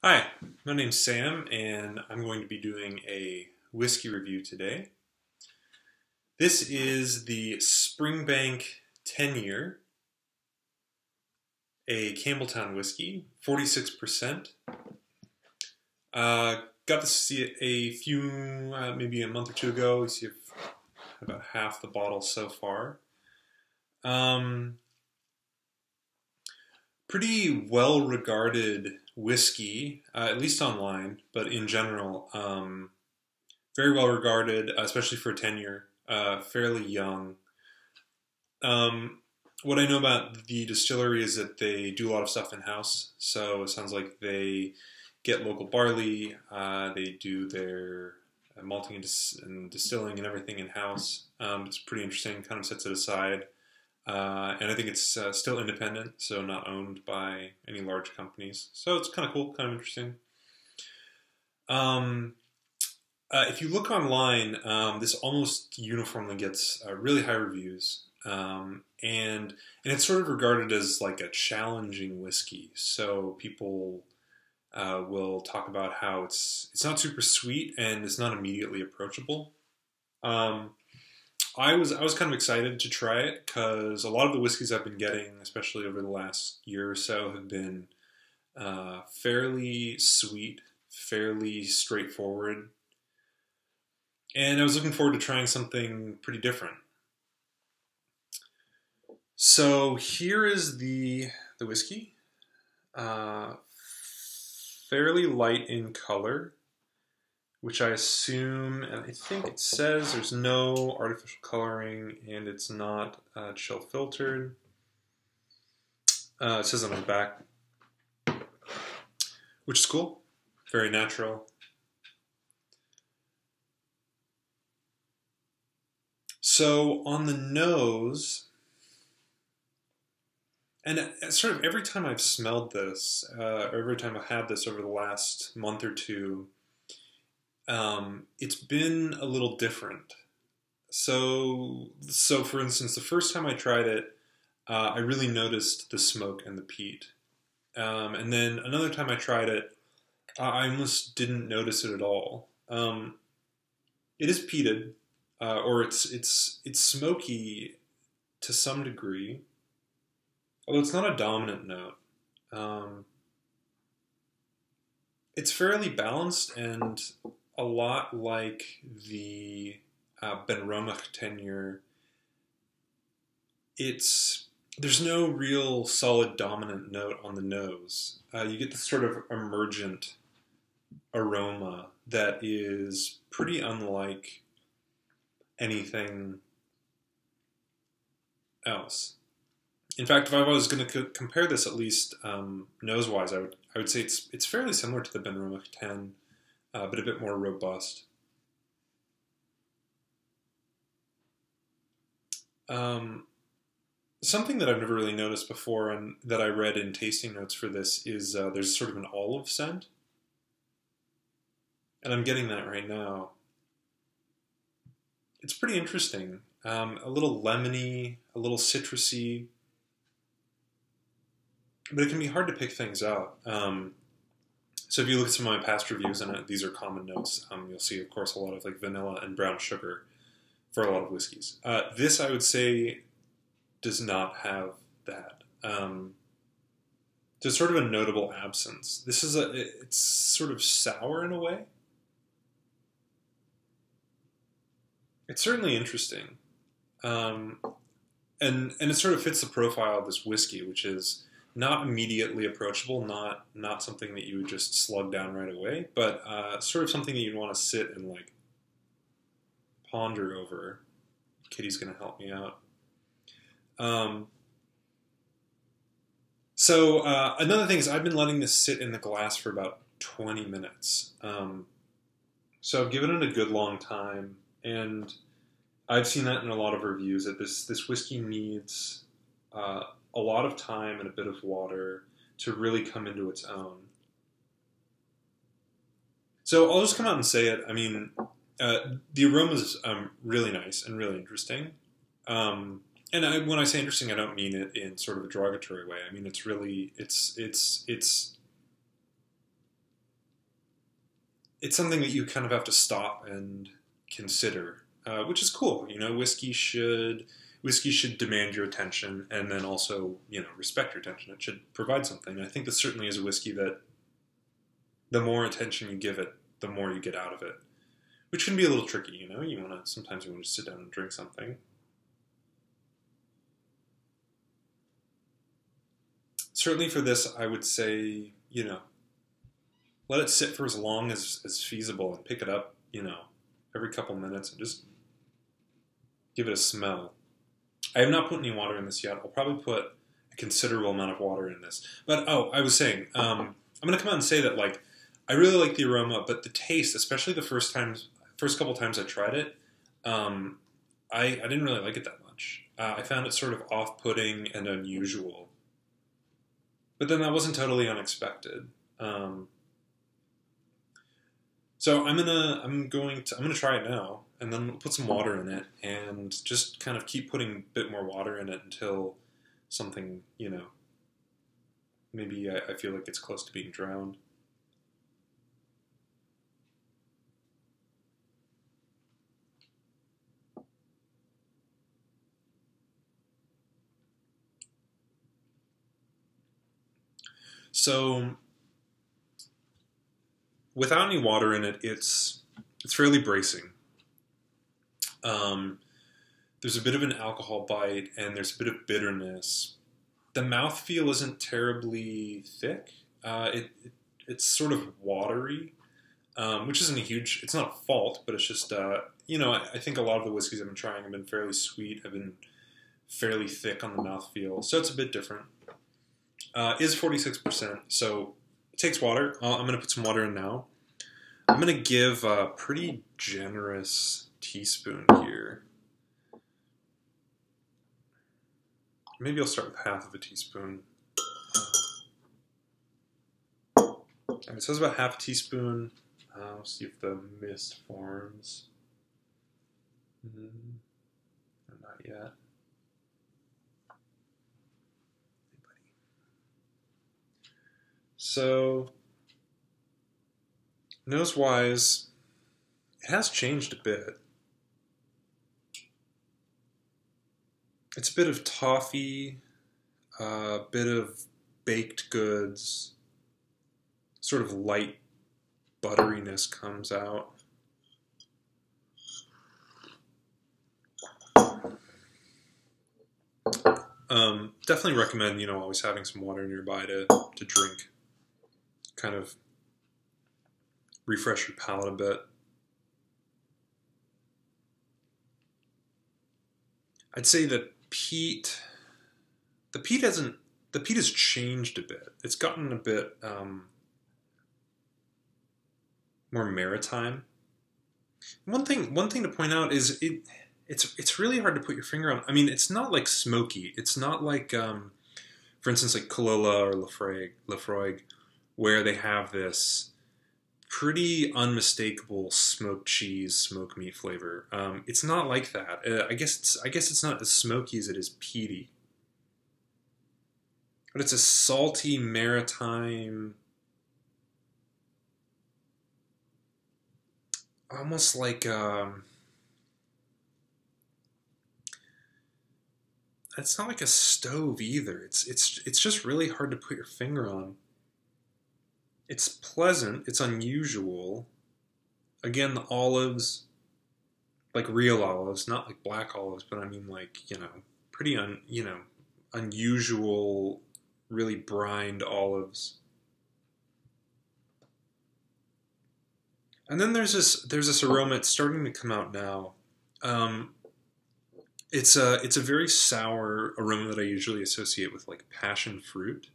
Hi, my name's Sam, and I'm going to be doing a whiskey review today. This is the Springbank 10-year, a Cambeltown whiskey, 46%. Got to see it a few, maybe a month or two ago. We see about half the bottle so far. Um, Pretty well-regarded whiskey, at least online, but in general. Very well regarded, especially for a 10-year, fairly young. What I know about the distillery is that they do a lot of stuff in-house, so it sounds like they get local barley, they do their malting and distilling and everything in-house. It's pretty interesting, kind of sets it aside. And I think it's still independent, so not owned by any large companies. So it's kind of cool, kind of interesting. Um, if you look online, this almost uniformly gets really high reviews, and it's sort of regarded as like a challenging whiskey. So people will talk about how it's not super sweet and it's not immediately approachable. Um, I was kind of excited to try it because a lot of the whiskeys I've been getting, especially over the last year or so, have been fairly sweet, fairly straightforward. And I was looking forward to trying something pretty different. So here is the whiskey. Uh, Fairly light in color, which I assume, and I think it says there's no artificial coloring and it's not chill filtered. It says on the back, which is cool. Very natural. So on the nose, and sort of every time I've smelled this, or every time I've had this over the last month or two, it's been a little different. So for instance, the first time I tried it, I really noticed the smoke and the peat. And then another time I tried it, I almost didn't notice it at all. It is peated, or it's smoky to some degree, although it's not a dominant note. Um, it's fairly balanced and a lot like the Benromach tenure. There's no real solid dominant note on the nose. You get this sort of emergent aroma that is pretty unlike anything else. In fact, if I was going to compare this, at least nose-wise, I would say it's fairly similar to the Benromach 10, but a bit more robust. Um, Something that I've never really noticed before, and that I read in tasting notes for this, is there's sort of an olive scent, and I'm getting that right now. It's pretty interesting. A little lemony, a little citrusy, but it can be hard to pick things out. So if you look at some of my past reviews, and these are common notes, you'll see, of course, a lot of like vanilla and brown sugar for a lot of whiskeys. This, I would say, does not have that. There's sort of a notable absence. It's sort of sour in a way. It's certainly interesting. Um, and it sort of fits the profile of this whiskey, which is not immediately approachable, not something that you would just slug down right away, but sort of something that you'd want to sit and like ponder over. Kitty's going to help me out. Another thing is I've been letting this sit in the glass for about 20 minutes. So I've given it a good long time, and I've seen that in a lot of reviews that this whiskey needs a lot of time and a bit of water to really come into its own. So I'll just come out and say it. I mean, the aroma is really nice and really interesting. When I say interesting, I don't mean it in sort of a derogatory way. I mean it's really it's it's something that you kind of have to stop and consider, which is cool. You know, whiskey should demand your attention, and then also, you know, respect your attention. It should provide something. I think this certainly is a whiskey that the more attention you give it, the more you get out of it, which can be a little tricky. You know, sometimes you want to sit down and drink something. Certainly for this, I would say, you know, let it sit for as long as feasible and pick it up, you know, every couple minutes and just give it a smell. I have not put any water in this yet. I'll probably put a considerable amount of water in this. But, I was saying, I'm going to come out and say that, like, I really like the aroma, but the taste, especially the first couple times I tried it, I didn't really like it that much. I found it sort of off-putting and unusual. But then that wasn't totally unexpected. So I'm going to try it now, and then we'll put some water in it, and just kind of keep putting a bit more water in it until something, you know, maybe I feel like it's close to being drowned. So without any water in it, it's fairly bracing. There's a bit of an alcohol bite, and there's a bit of bitterness. The mouthfeel isn't terribly thick. It's sort of watery, which isn't it's not a fault, but it's just, you know, I think a lot of the whiskeys I've been trying have been fairly sweet, have been fairly thick on the mouthfeel, so it's a bit different. Is 46%, so it takes water. I'm going to put some water in now. I'm going to give a pretty generous teaspoon here. Maybe I'll start with half of a teaspoon. Alright, so it's about half a teaspoon. I'll see if the mist forms. Not yet. So, nose-wise, it has changed a bit. It's a bit of toffee, a bit of baked goods, sort of light butteriness comes out. Definitely recommend, you know, always having some water nearby to drink. Kind of refresh your palate a bit. I'd say that the peat has changed a bit. It's gotten a bit more maritime. One thing to point out is it's really hard to put your finger on. I mean, it's not like smoky. It's not like, for instance, like Caligula or Laphroaig, where they have this pretty unmistakable smoked cheese, smoked meat flavor. It's not like that. I guess it's not as smoky as it is peaty, but it's a salty maritime, almost like it's not like a stove either. It's just really hard to put your finger on. It's pleasant. It's unusual. Again, the olives, like real olives, not like black olives, but I mean like, you know, pretty unusual, really brined olives. And then there's this aroma. It's starting to come out now. It's a very sour aroma that I usually associate with like passion fruit.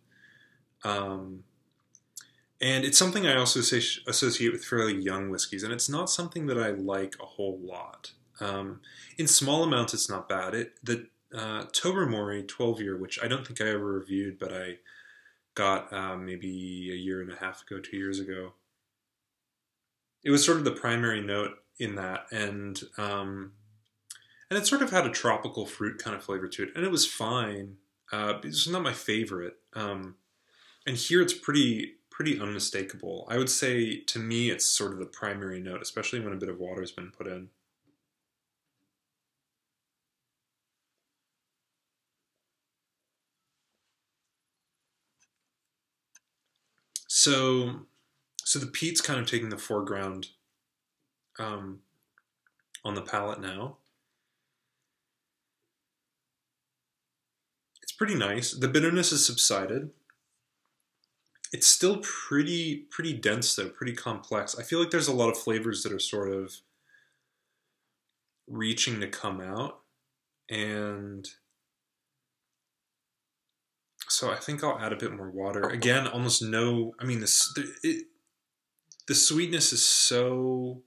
And it's something I also associate with fairly young whiskeys, and it's not something that I like a whole lot. In small amounts, it's not bad. The Tobermory 12-year, which I don't think I ever reviewed, but I got maybe a year and a half ago, 2 years ago. It was sort of the primary note in that, and it sort of had a tropical fruit kind of flavor to it, and it was fine. It's not my favorite. And here it's pretty pretty unmistakable. I would say, to me, it's sort of the primary note, especially when a bit of water's been put in. So the peat's kind of taking the foreground on the palate now. It's pretty nice. The bitterness has subsided. It's still pretty dense though, pretty complex. I feel like there's a lot of flavors that are sort of reaching to come out, and so I think I'll add a bit more water. Again, almost no. I mean, the sweetness is so.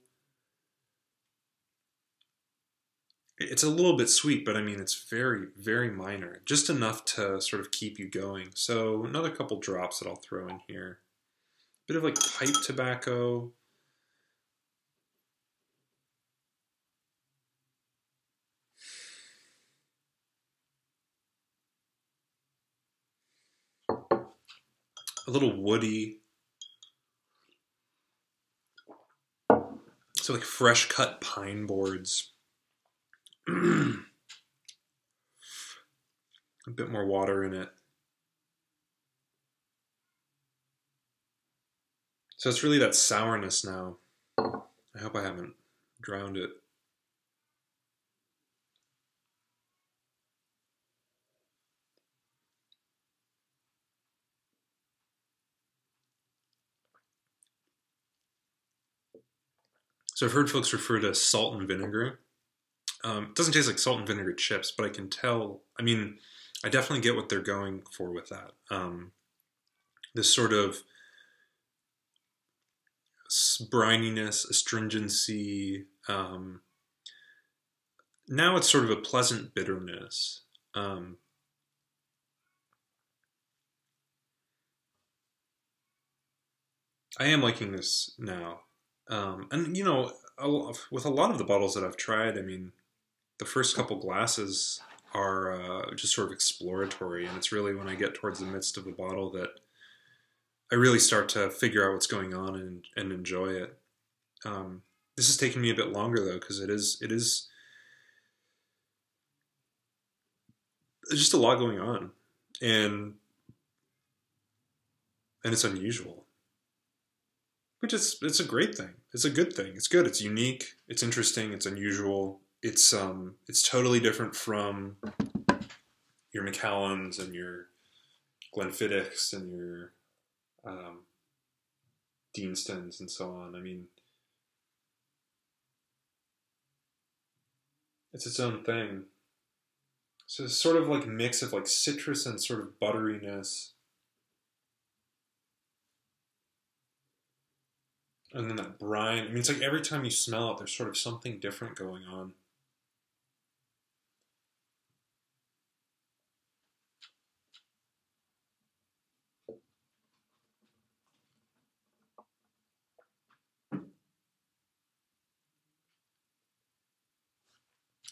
It's a little bit sweet, but I mean, it's very minor. Just enough to sort of keep you going. So another couple drops that I'll throw in here. Bit of like pipe tobacco. A little woody. So like fresh cut pine boards. A bit more water in it. So it's really that sourness now. I hope I haven't drowned it. So I've heard folks refer to salt and vinegar. It doesn't taste like salt and vinegar chips, but I can tell. I mean, I definitely get what they're going for with that. This sort of brininess, astringency. Now it's sort of a pleasant bitterness. I am liking this now. And, you know, with a lot of the bottles that I've tried, I mean, the first couple glasses are just sort of exploratory, and it's really when I get towards the midst of the bottle that I really start to figure out what's going on and enjoy it. This has taken me a bit longer though, because there's just a lot going on, and it's unusual, which it's a great thing. It's a good thing. It's good. It's unique. It's interesting. It's unusual. It's totally different from your Macallans and your Glenfiddichs and your Deanstons and so on. I mean, it's its own thing. So it's sort of like a mix of like citrus and sort of butteriness. And then that brine. I mean, it's like every time you smell it, there's sort of something different going on.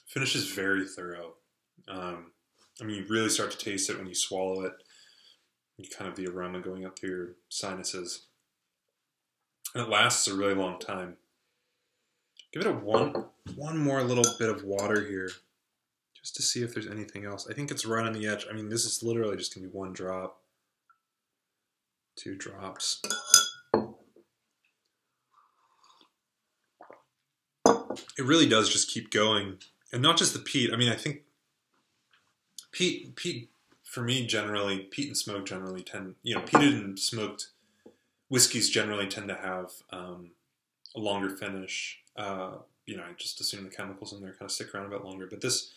Finish is very thorough. I mean, you really start to taste it when you swallow it. You kind of the aroma going up through your sinuses. And it lasts a really long time. Give it a one more little bit of water here, just to see if there's anything else. I think it's right on the edge. I mean, this is literally just going to be one drop. 2 drops. It really does just keep going. And not just the peat. I mean, I think peat for me generally, peat and smoke generally tend, you know, peated and smoked whiskeys generally tend to have a longer finish. You know, I just assume the chemicals in there kind of stick around a bit longer. But this,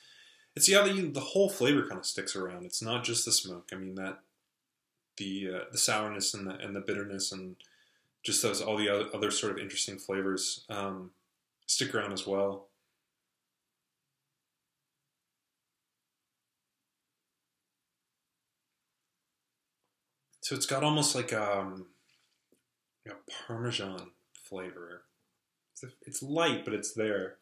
it's the whole flavor kind of sticks around. It's not just the smoke. I mean that the sourness and the bitterness and just all the other sort of interesting flavors stick around as well. So it's got almost like a Parmesan flavor. It's light, but it's there.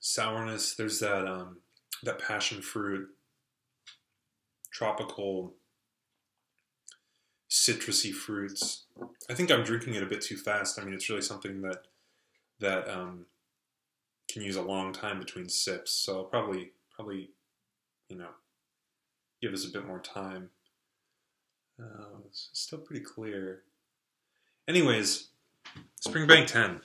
sourness. There's that that passion fruit, tropical, citrusy fruits. I think I'm drinking it a bit too fast. I mean, it's really something that can use a long time between sips. So I'll probably you know give us a bit more time. It's still pretty clear. Anyways, Springbank 10.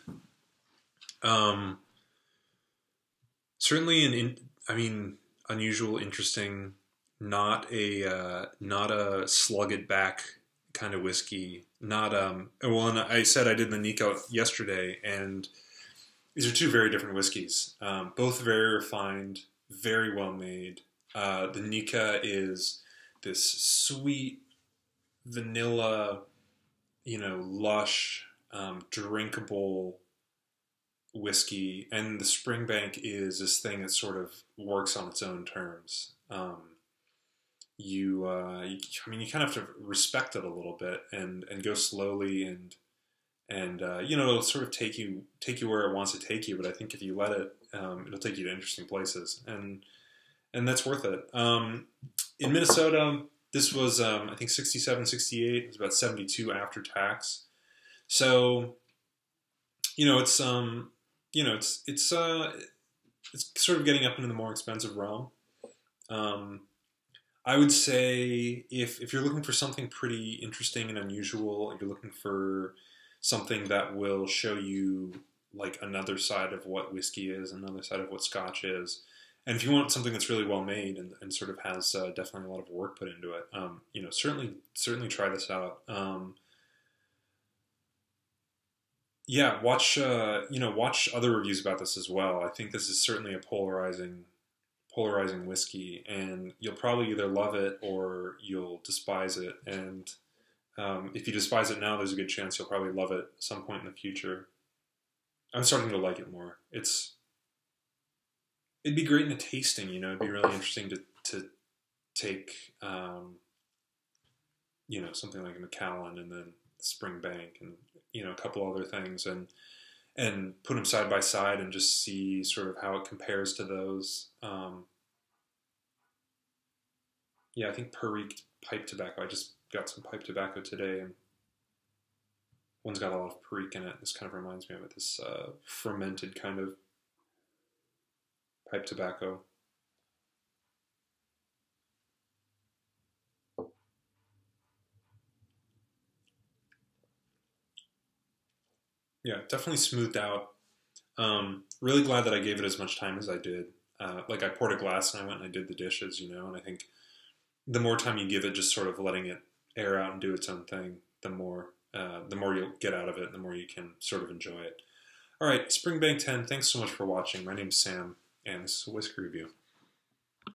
Certainly I mean, unusual, interesting, not a slug it back kind of whiskey. Not well, and I said I did the Nika yesterday, and these are two very different whiskeys. Both very refined, very well made. The Nika is this sweet vanilla, lush, drinkable whiskey, and the Springbank is this thing that sort of works on its own terms. I mean, you kind of have to respect it a little bit and go slowly and it'll sort of take you where it wants to take you. But I think if you let it, it'll take you to interesting places, and that's worth it. In Minnesota, this was I think 67, 68. It was about 72 after tax. So it's sort of getting up into the more expensive realm. I would say if you're looking for something pretty interesting and unusual, you're looking for something that will show you like another side of what whiskey is, another side of what Scotch is, and if you want something that's really well made and sort of has definitely a lot of work put into it, certainly try this out. Yeah, watch other reviews about this as well. I think this is certainly a polarizing whiskey, and you'll probably either love it or you'll despise it. And if you despise it now, there's a good chance you'll probably love it at some point in the future. I'm starting to like it more. It'd be great in a tasting, it'd be really interesting to take, something like a Macallan and then Springbank and, a couple other things and put them side by side and just see sort of how it compares to those. I think Perique pipe tobacco. I just got some pipe tobacco today, and one's got a lot of Perique in it. This kind of reminds me of it, this fermented kind of pipe tobacco. Yeah, definitely smoothed out. Really glad that I gave it as much time as I did. I poured a glass and I went and I did the dishes, and I think the more time you give it, just sort of letting it air out and do its own thing, the more you'll get out of it, the more you can sort of enjoy it. All right, Springbank 10, thanks so much for watching. My name's Sam, and this is a Whiskey Review.